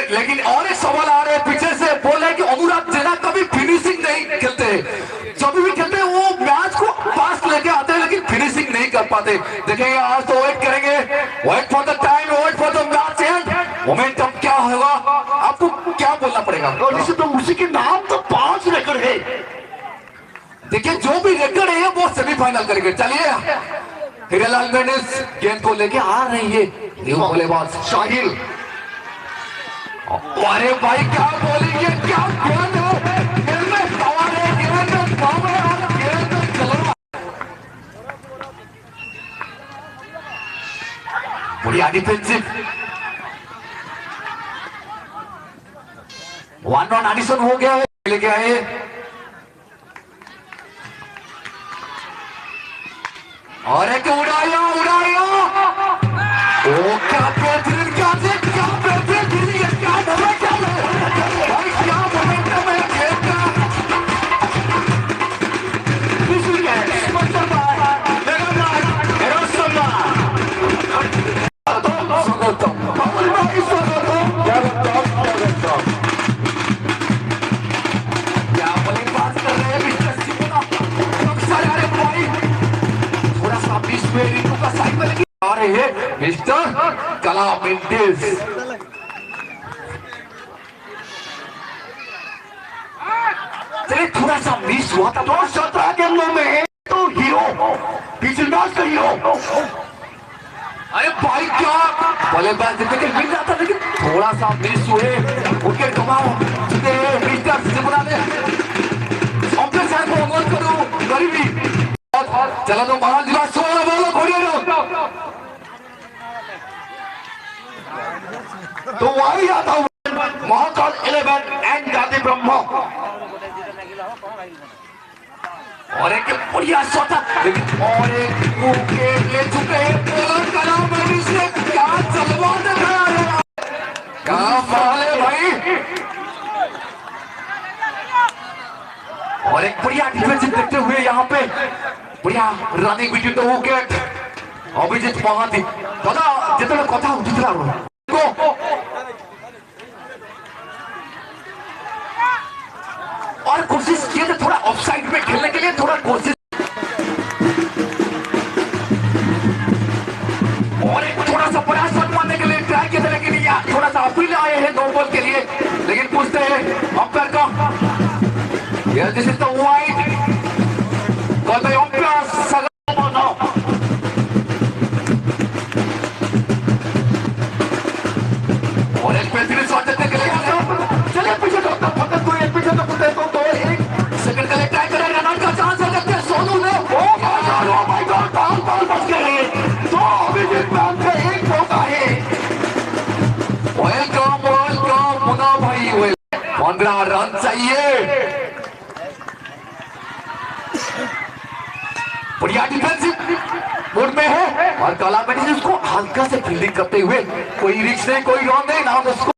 लेकिन और एक सवाल आ रहे हैं पीछे से, बोल रहे कि अनुराग जेना कभी फिनिशिंग नहीं खेलते, जब भी खेलते वो मैच को पास लेके आते हैं लेकिन फिनिशिंग नहीं कर पाते। देखेंगे आज तो वेट करेंगे, wait for the time, wait for the match and momentum क्या होगा, आपको क्या बोलना पड़ेगा। तो उसी के नाम तो 5 रिकॉर्ड है। देखिए जो भी रिकॉर्ड है वो सेमीफाइनल करेंगे। चलिए हीरालाल मेंडिस गेंद को लेके आ रही है, न्यू बल्लेबाज शाहिल। अरे भाई क्या बोलेंगे, क्या गेंद है, गेंद में सवाल है, गेंद में पावर और गेंद में चलना। बढ़िया डिफेंसिव, 1 रन एडिशन हो गया है, लेके आए और एक उड़ाया उड़ाया, ओ क्या बेहतरीन, क्या बेहतरीन, क्या मोमेंटम है भाई, क्या मोमेंटम है गेंद का। क्या बल्लेबाज कर रहे हैं मिस्टर सिमोना, अरे भाई थोड़ा सा बीच में रिंकू का साइड में आ रहे हैं मिस्टर कला मेंडिस। चलिए थोड़ा सा मिस हुआ था, तो 17 गेंदों में तो हीरो, पिछले मैच का हीरो। अरे भाई क्या बल्लेबाज देखने मिल जाता, लेकिन थोड़ा सा मिस हुए, विकेट कमाओ चुके हैं मिस्टर सिमोना ने। अंपायर साहब को अनुरोध करूं गरीबी चला तो महान जिला 16 बोलो घोड़िया तो वही आता हूँ महाकाल 11 एंड गांधी ब्रह्मा और एक बढ़िया शॉट, लेकिन और एक विकेट ले चुके हैं कला मेंडिस ने। क्या चलवा दिखाया, क्या माल है भाई, और एक बढ़िया डिफेंसिव देखते हुए यहाँ पे बढ़िया running between the wicket Abhijit Mahanti. दादा जितने कथा उठिला को और कोशिश किए थे थोड़ा ऑफसाइड में खेलने के लिए, थोड़ा कोशिश और एक थोड़ा सा बड़ा शॉट मारने के लिए ट्राई किए थे, लेकिन यहाँ थोड़ा सा अपील आए हैं 2 बॉल के लिए, लेकिन पूछते हैं अंपायर का Yes, this is the white called by umpire Sagamo. और एक बेहतरीन शॉट देने के लिए चलिए पीछे तो फटक कोई एक पीछे तो कुत्ते तो एक सेकंड के लिए ट्राई करेगा, रन का चांस है, देखते हैं सोनू ने ओ माय गॉड बॉल बच गए, तो अभिजीत मैन से एक मौका है। वेलकम मुन्ना भाई, 15 रन चाहिए। बढ़िया डिफेंसिव मूड में है और कला मेंडिस उसको हल्का से फील्डिंग करते हुए, कोई रिस्क नहीं, कोई रन नहीं, नाम उसको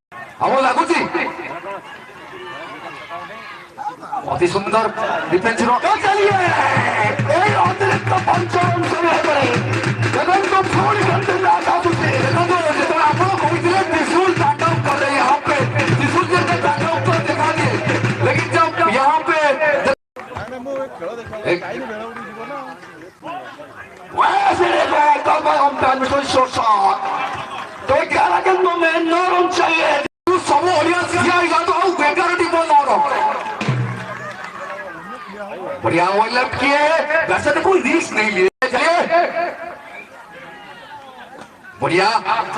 अमोल लागू जी बहुत ही सुंदर डिफेंसिव। चलिए कोई अतिरिक्त पंचायत समय पड़े जगन को छोड़ करते लाता तुझे जगन आप लोग कोई त्रिशूल तांडव कर रहे हैं यहाँ पे, त्रिशूल जैसे तांडव को दिखा दिए, लेकिन जब यहाँ पे तो 11 गेंदों में 9 रन चाहिए, सब ऑडियंस बढ़िया लेफ्ट किए, वैसे तो कोई रिस्क नहीं लिए। चलिए बढ़िया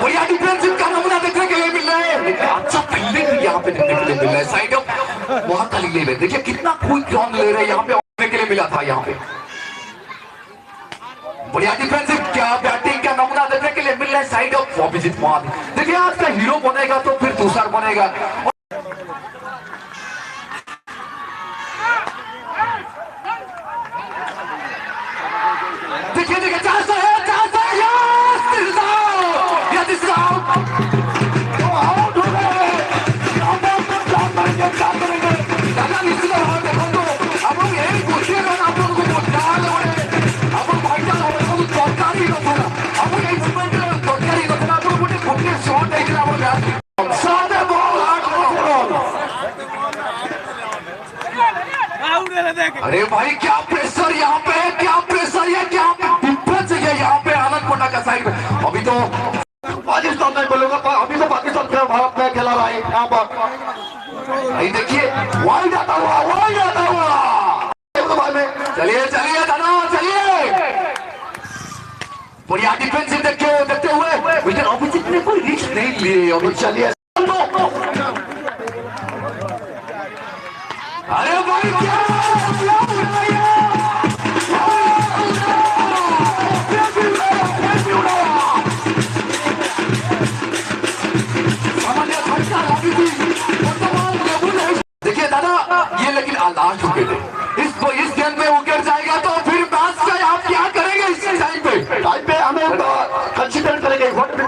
बढ़िया डिफेंसिव का नमूना देखने के लिए मिल रहा है, लेकिन अच्छा फील्डिंग भी यहाँ पे देखने के लिए मिल रहा है। साइड ऑफ बहुत खाली ले रहे, देखिए कितना क्विक रन ले रहे हैं यहाँ पे के लिए मिला था यहाँ पे। बढ़िया डिफेंसिव, क्या बैटिंग का नमूना देखने के लिए मिल रहा है साइड ऑफ अभिजीत महांती। देखिए आज का हीरो बनेगा तो फिर दूसरा बनेगा। देखिए देखिए चांस है, आउट हो गए, आप लोग यही पूछिएगा ना, आप लोगों को आप लोग भाई जान आप लोग सरकारी आप लोग यही पाकिस्तान नहीं बोलूंगा, अभी तो पाकिस्तान का भारत में खेला रहा है यहाँ पर। भाई देखिए वाइड आता हुआ, वाइड आता हुआ। चलिए चलिए दादा चलिए, बढ़िया डिफेंसिव देखते हुए, लेकिन अभिजीत ने कोई रिस्क नहीं लिए। अभी चलिए अरे भाई क्या देखिए दादा, ये लेकिन लास्ट विकेट है। इस गेंद में विकेट जाएगा तो फिर मैच का आप क्या करेंगे? इस टाइम पे हमें कंसिडर करेंगे 1 to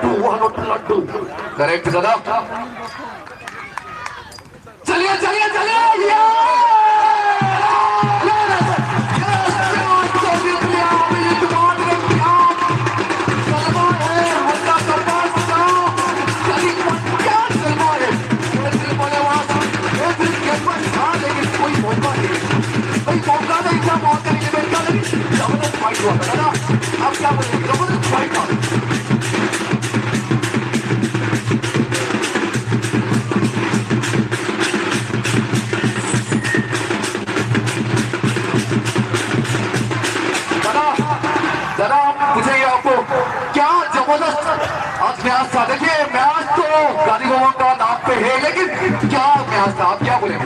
2 करेक्ट दादा। चलिए चलिए चलिए, आप क्या बोलेंगे? जबरदस्त फाइट था। दादा पूछेंगे आपको क्या जबरदस्त आज मैच था। देखिए मैच तो गांधी भवन का नाम पे है, लेकिन क्या मैच था, आप क्या बोलेंगे?